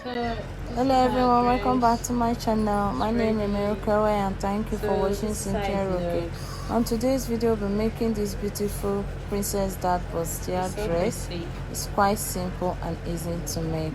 Hello everyone, welcome back to my channel. My name is Miracle and thank you for watching Cynthia Roque. On today's video, we'll be making this beautiful princess dad bustier dress. It's quite simple and easy to make.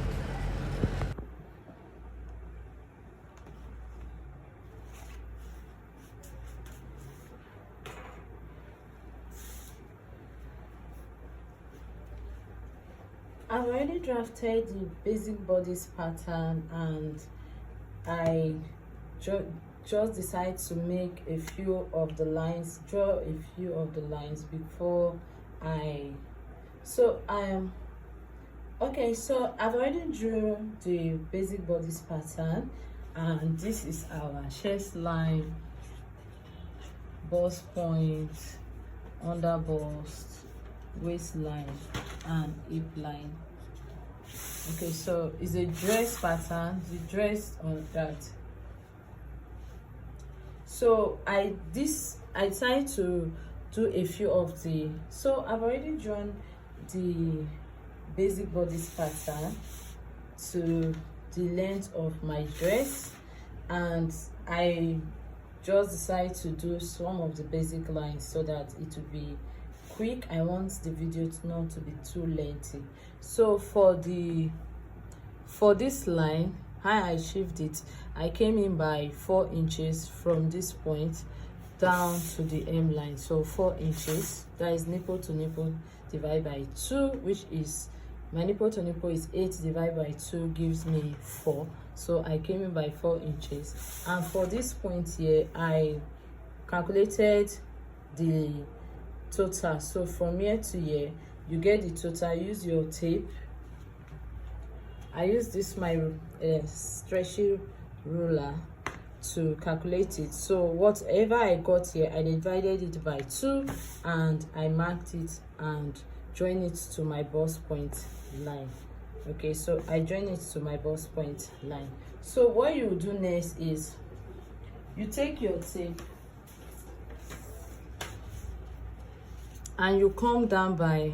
I've already drafted the basic bodice pattern and I just decided to make a few of the lines, draw a few of the lines before okay, so I've already drew the basic bodice pattern, and this is our chest line, bust point, under bust, waistline and hip line. Okay, so it's a dress pattern, the dress on that. So I decided to do a few of the, so I've already drawn the basic bodice pattern to the length of my dress, and I just decided to do some of the basic lines so that it will be quick. I want the video not to be too lengthy. So for this line, how I achieved it, I came in by 4 inches from this point down to the M line. So 4 inches, that is nipple to nipple divided by 2, which is, my nipple to nipple is 8 divided by 2 gives me 4. So I came in by 4 inches. And for this point here, I calculated the total. So from here to here, you get the total. Use your tape. I use this my stretchy ruler to calculate it. So whatever I got here, I divided it by 2 and I marked it and join it to my bust point line. Okay, so I join it to my bust point line. So what you do next is you take your tape and you come down by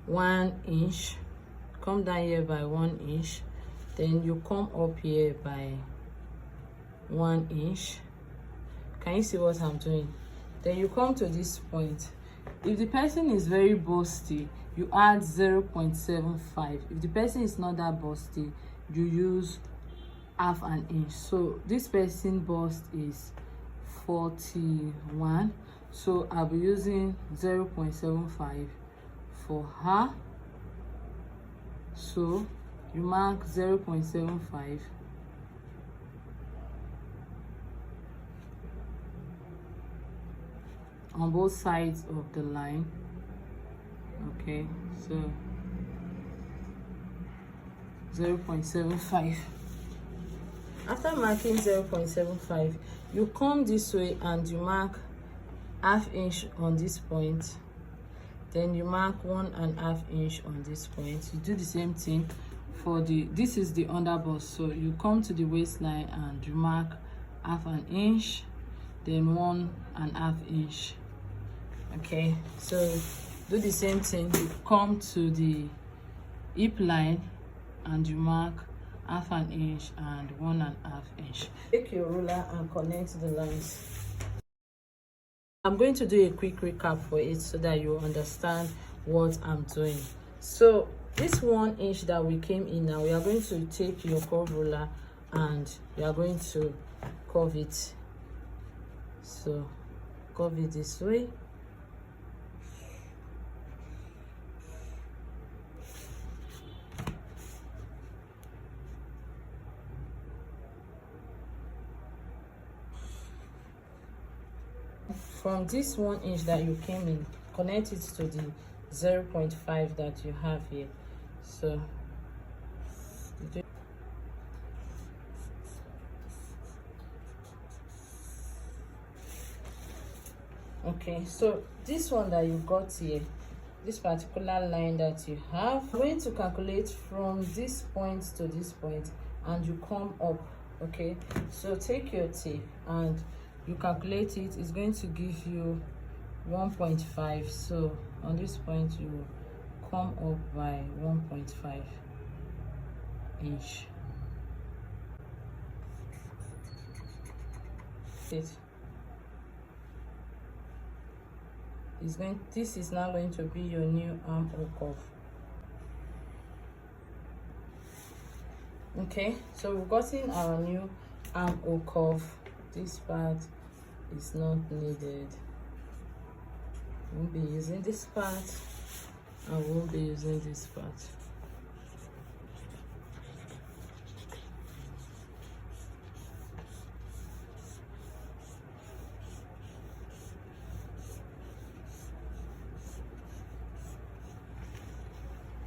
1 inch, come down here by 1 inch, then you come up here by 1 inch. Can you see what I'm doing? Then you come to this point. If the person is very busty, you add 0.75. If the person is not that busty, you use half an inch. So this person bust is 41, so I'll be using 0.75 for her. So you mark 0.75 on both sides of the line. Okay, so 0.75. After marking 0.75, you come this way and you mark ½ inch on this point, then you mark 1½ inch on this point. You do the same thing for this is the under bust, so you come to the waistline and you mark ½ inch, then 1½ inch. Okay, so do the same thing. You come to the hip line and you mark ½ inch and 1½ inch. Take your ruler and connect the lines. I'm going to do a quick recap for it so that you understand what I'm doing. So this 1 inch that we came in now, we are going to take your curve ruler and you are going to curve it. So curve it this way. From this 1 inch that you came in, connect it to the 0.5 that you have here. So okay, so this one that you got here, this particular line that you have, I'm going to calculate from this point to this point and you come up. Okay, so take your tape and you calculate it. It's going to give you 1.5. So on this point you come up by 1.5 inch. it. This is now going to be your new armhole curve. Okay, so we've gotten our new armhole curve. This part is not needed. We'll be using this part, and we'll be using this part.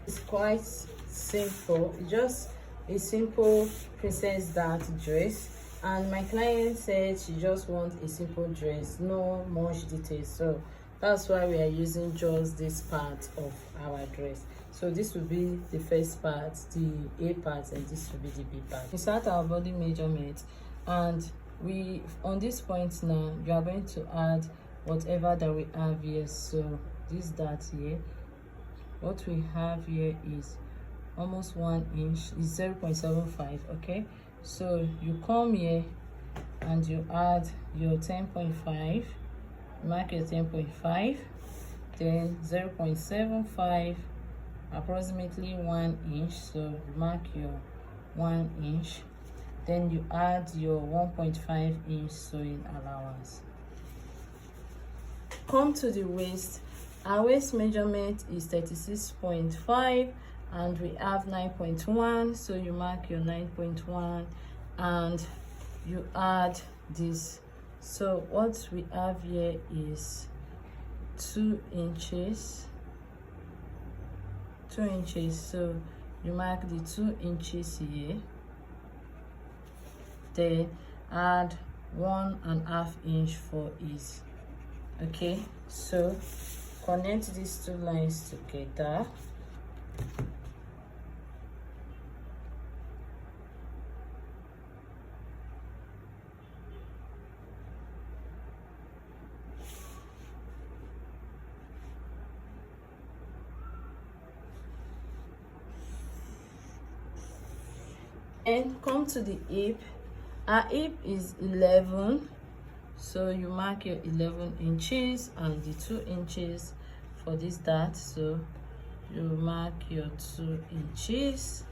It's quite simple. It's just a simple princess dart dress, and my client said she just wants a simple dress, no much details. So that's why we are using just this part of our dress. So this will be the first part, the A part, and this will be the B part. We start our body measurement, and we on this point now you are going to add whatever that we have here. So this dart here, what we have here is almost 1 inch, is 0.75. okay, so you come here and you add your 10.5, mark your 10.5, then 0.75, approximately 1 inch, so you mark your 1 inch, then you add your 1.5 inch sewing allowance. Come to the waist. Our waist measurement is 36.5 and we have 9.1, so you mark your 9.1 and you add this. So what we have here is 2 inches, so you mark the 2 inches here, then add 1.5 inch for ease. Okay, so connect these two lines together. And come to the hip. Our hip is 11, so you mark your 11 inches and the 2 inches for this dart. So you mark your 2 inches,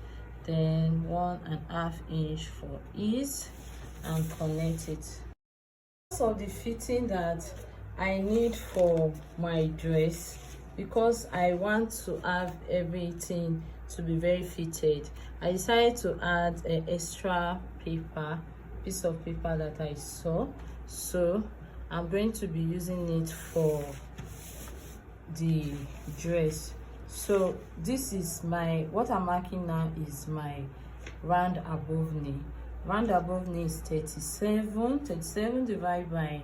then 1.5 inch for ease, and connect it. Because of the fitting that I need for my dress, because I want to have everything to be very fitted, I decided to add an extra piece of paper that I saw. So I'm going to be using it for the dress. So this is my, what I'm marking now is my round above knee. Round above knee is 37 divided by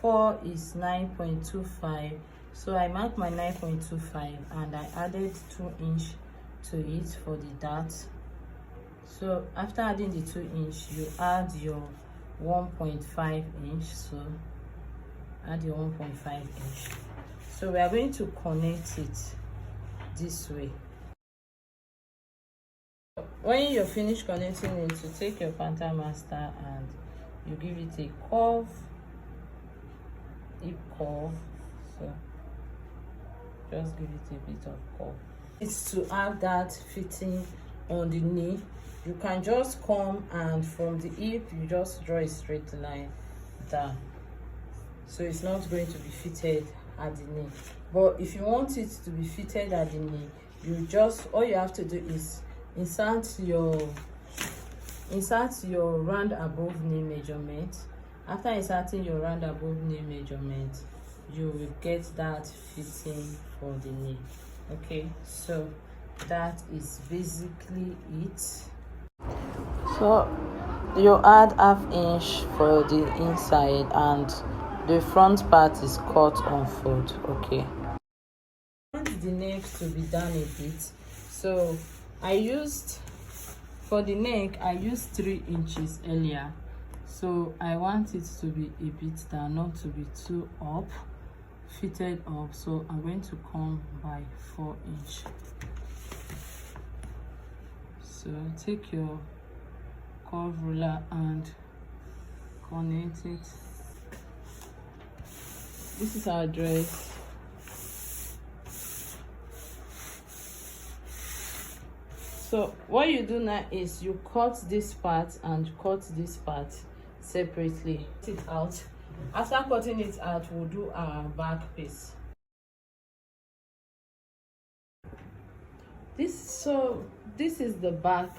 4 is 9.25. So I marked my 9.25 and I added 2 inch to it for the dart. So after adding the 2 inch, you add your 1.5 inch. So add your 1.5 inch. So we are going to connect it this way. When you're finished connecting it, you take your pattern master and you give it a curve, hip curve. So just give it a bit of curve. It's to have that fitting on the knee. You can just come and from the hip you just draw a straight line down, so it's not going to be fitted at the knee. But if you want it to be fitted at the knee, you just, all you have to do is insert your round above knee measurement. After inserting your round above knee measurement, you will get that fitting for the knee. Okay, so that is basically it. So you add 1/2 inch for the inside and the front part is cut on fold. Okay, I want the neck to be down a bit, so I used, for the neck I used 3 inches earlier, so I want it to be a bit down, not to be too up, fitted up. So I'm going to come by 4 inch. So take your curve ruler and connect it This is our dress. So what you do now is you cut this part and cut this part separately. Cut it out. After cutting it out, we'll do our back piece. This is the back.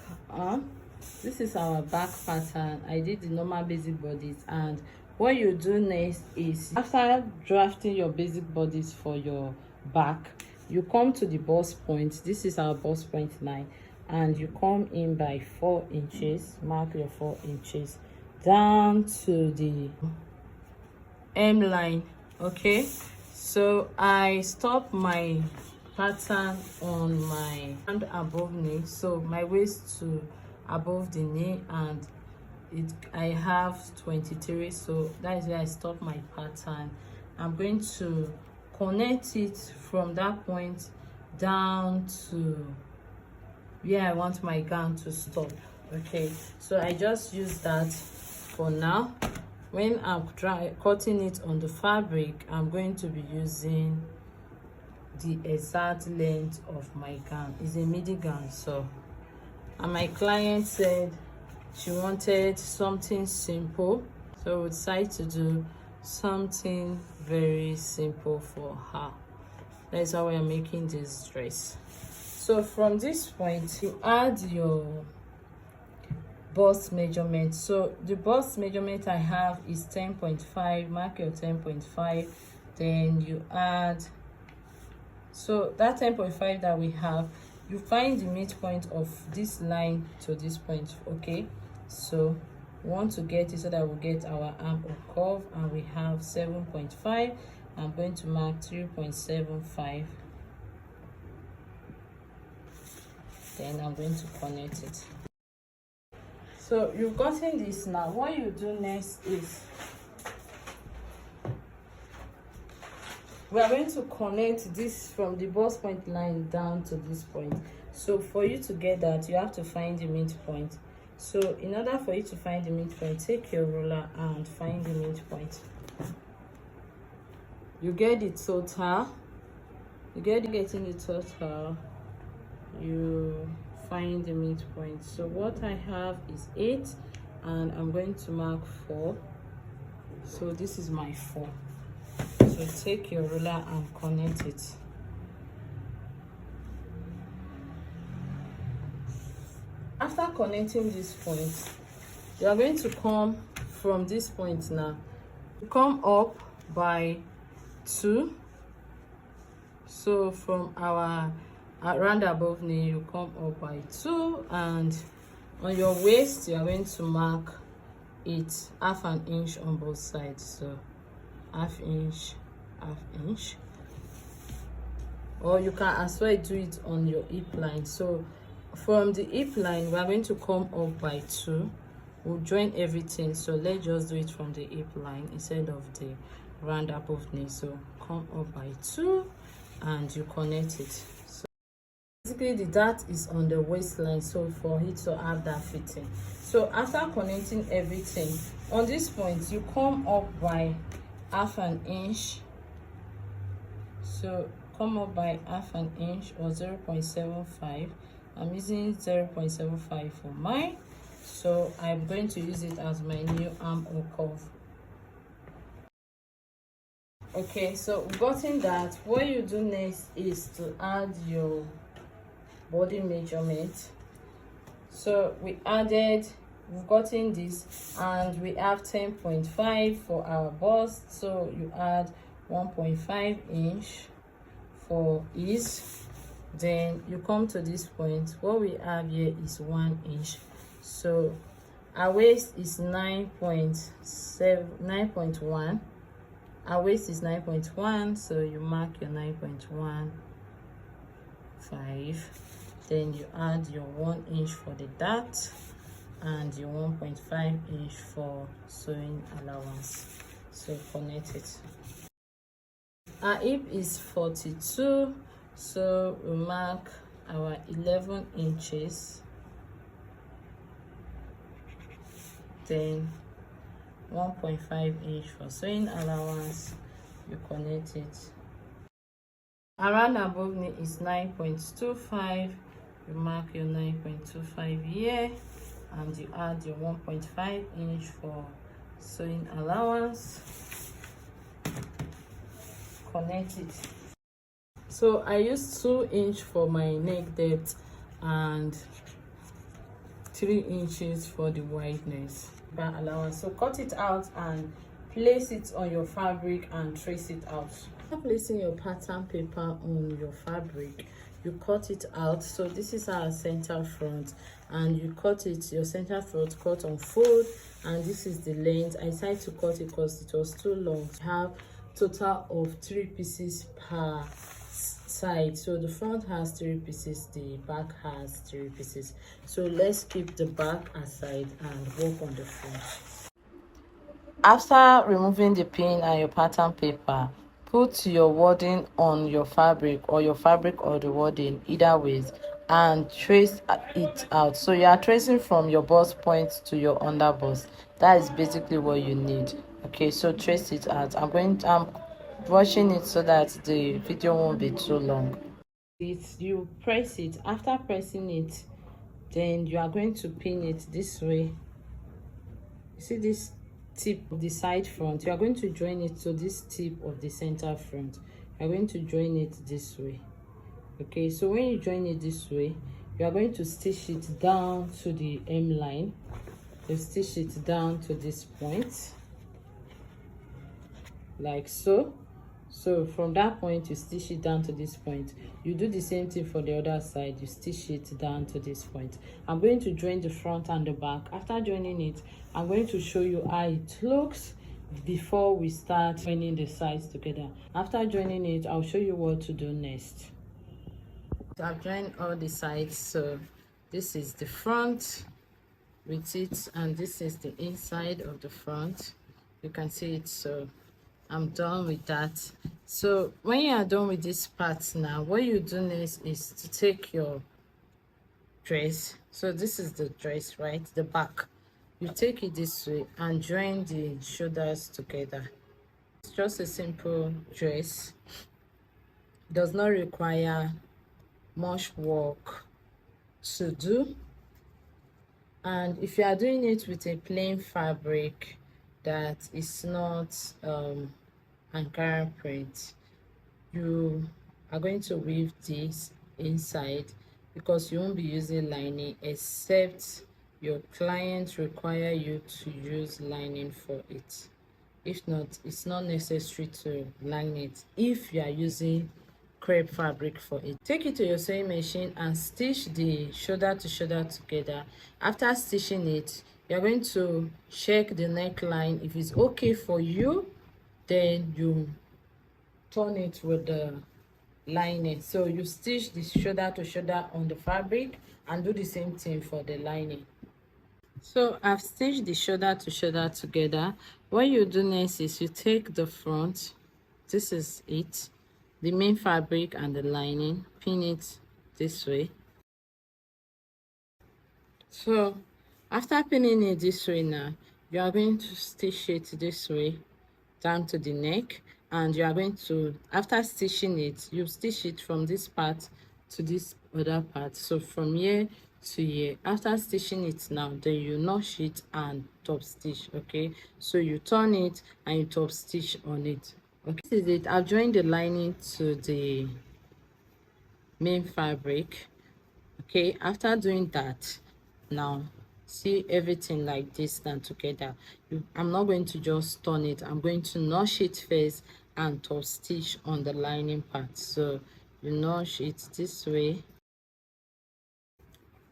This is our back pattern. I did the normal basic bodies, and what you do next is, after drafting your basic bodies for your back, you come to the bust point. This is our bust point line, and you come in by 4 inches. Mark your 4 inches down to the M line. Okay, so I stop my pattern on my hand above knee, so my waist to above the knee, and I have 23, so that is where I stop my pattern. I'm going to connect it from that point down to where I want my gown to stop. Okay, so I just use that for now. When I'm cutting it on the fabric, I'm going to be using the exact length of my gown. It's a midi gown, so, and my client said she wanted something simple, so we decided to do something very simple for her. That's how we are making this dress. So from this point, you add your bust measurement. So the bust measurement I have is 10.5. Mark your 10.5. Then you add, so that 10.5 that we have, you find the midpoint of this line to this point. Okay, so we want to get it so that we'll get our armhole curve, and we have 7.5. I'm going to mark 3.75. Then I'm going to connect it. So you've gotten this. Now what you do next is, we are going to connect this from the bust point line down to this point. So for you to get that, you have to find the midpoint. So in order for you to find the midpoint, take your ruler and find the midpoint. You get the total. Getting the total, you find the midpoint. So what I have is 8, and I'm going to mark 4. So this is my 4. So take your ruler and connect it. After connecting this point, you are going to come from this point now. Come up by 2. So from our round above knee, you come up by 2, and on your waist, you are going to mark it half an inch on both sides. So half inch, or you can as well do it on your hip line. So from the hip line, we are going to come up by 2. We'll join everything, so let's just do it from the hip line instead of the round above knee. So come up by 2 and you connect it. So basically the dart is on the waistline, so for it to have that fitting. So after connecting everything, on this point you come up by half an inch. So come up by half an inch, or 0.75. I'm using 0.75 for mine, so I'm going to use it as my new armhole curve. Okay, so we've gotten that. What you do next is to add your body measurement. So we've gotten this, and we have 10.5 for our bust, so you add 1.5 inch for ease. Then you come to this point. What we have here is 1 inch. So our waist is 9.1. Our waist is 9.1, so you mark your 9.15. Then you add your 1 inch for the dart and your 1.5 inch for sewing allowance. So connect it. Our hip is 42, so we mark our 11 inches, then 1.5 inch for sewing allowance, you connect it. Around above knee is 9.25. You mark your 9.25 here, and you add your 1.5 inch for sewing allowance. Connect it. So I used 2 inch for my neck depth and 3 inches for the wideness bar allowance. So cut it out and place it on your fabric and trace it out. After placing your pattern paper on your fabric, you cut it out. So this is our center front, and you cut it, your center front cut on fold, and this is the length. I decided to cut it because it was too long. I have total of 3 pieces per side. So the front has 3 pieces, the back has 3 pieces. So let's keep the back aside and work on the front. After removing the pin and your pattern paper, put your wording on your fabric or the wording, either ways, and trace it out. So you are tracing from your bust point to your under bust. That is basically what you need. Okay, so trace it out. I'm watching it so that the video won't be too long. You press it. After pressing it, then you are going to pin it this way. You see this tip of the side front? You are going to join it to this tip of the center front. You are going to join it this way. Okay, so when you join it this way, you are going to stitch it down to the hem line. You stitch it down to this point, like so. So from that point, you stitch it down to this point. You do the same thing for the other side. You stitch it down to this point. I'm going to join the front and the back. After joining it, I'm going to show you how it looks before we start joining the sides together. After joining it, I'll show you what to do next. So I've joined all the sides. So this is the front with it, and this is the inside of the front. You can see it. So I'm done with that. So when you are done with this part now, what you do next is to take your dress. So this is the dress, right? The back. You take it this way and join the shoulders together. It's just a simple dress. Does not require much work to do. And if you are doing it with a plain fabric that is not Ankara print, you are going to weave this inside because you won't be using lining, except your client require you to use lining for it. If not, it's not necessary to line it if you are using crepe fabric for it. Take it to your sewing machine and stitch the shoulder to shoulder together. After stitching it, you're going to check the neckline. If it's okay for you, then you turn it with the lining. So you stitch the shoulder to shoulder on the fabric and do the same thing for the lining. So I've stitched the shoulder to shoulder together. What you do next is you take the front, this is it, the main fabric and the lining, pin it this way. So after pinning it this way now, you are going to stitch it this way down to the neck, and you are going to, after stitching it, you stitch it from this part to this other part. So from here to here. After stitching it now, then you notch it and top stitch. Okay, so you turn it and you top stitch on it. Okay, this is it. I've joined the lining to the main fabric. Okay, after doing that, now see everything like this done together. I'm not going to just turn it, I'm going to notch it first and top stitch on the lining part. So you notch it this way.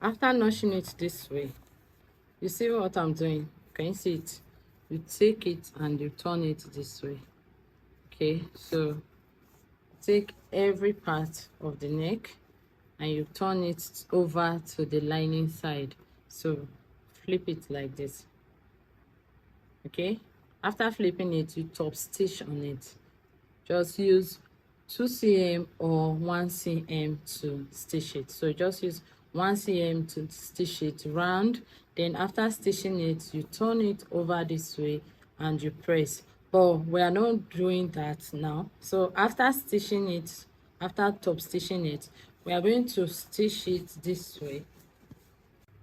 After notching it this way, you see what I'm doing? Can you see it? You take it and you turn it this way. Okay, so take every part of the neck and you turn it over to the lining side. So flip it like this. Okay, after flipping it, you top stitch on it. Just use 2 cm or 1 cm to stitch it. So just use 1 cm to stitch it round. Then after stitching it, you turn it over this way and you press. but we are not doing that now. So after stitching it, after top stitching it, we are going to stitch it this way.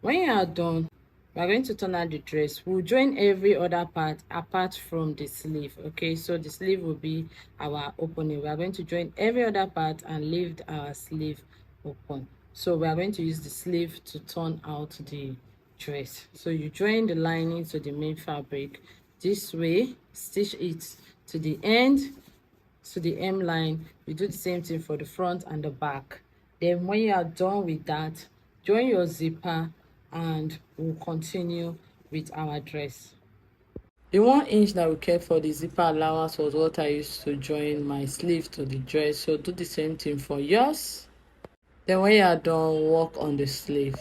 When you are done, we are going to turn out the dress. We'll join every other part apart from the sleeve. Okay, so the sleeve will be our opening. We are going to join every other part and leave our sleeve open. So we are going to use the sleeve to turn out the dress. So you join the lining to the main fabric this way, stitch it to the end, to the hem line. You do the same thing for the front and the back. Then when you are done with that, join your zipper and we'll continue with our dress. The 1 inch that we kept for the zipper allowance was what I used to join my sleeve to the dress. So do the same thing for yours. Then when you are done, work on the sleeve.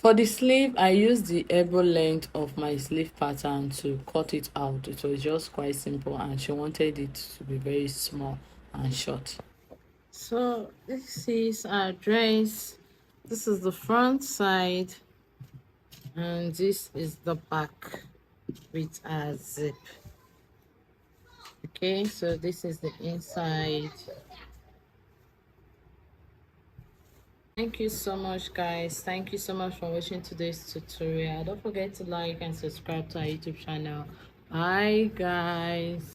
For the sleeve, I used the elbow length of my sleeve pattern to cut it out. It was just quite simple and she wanted it to be very small and short. So this is our dress. This is the front side and this is the back with a zip. Okay, so this is the inside. Thank you so much, guys. Thank you so much for watching today's tutorial. Don't forget to like and subscribe to our YouTube channel. Bye, guys.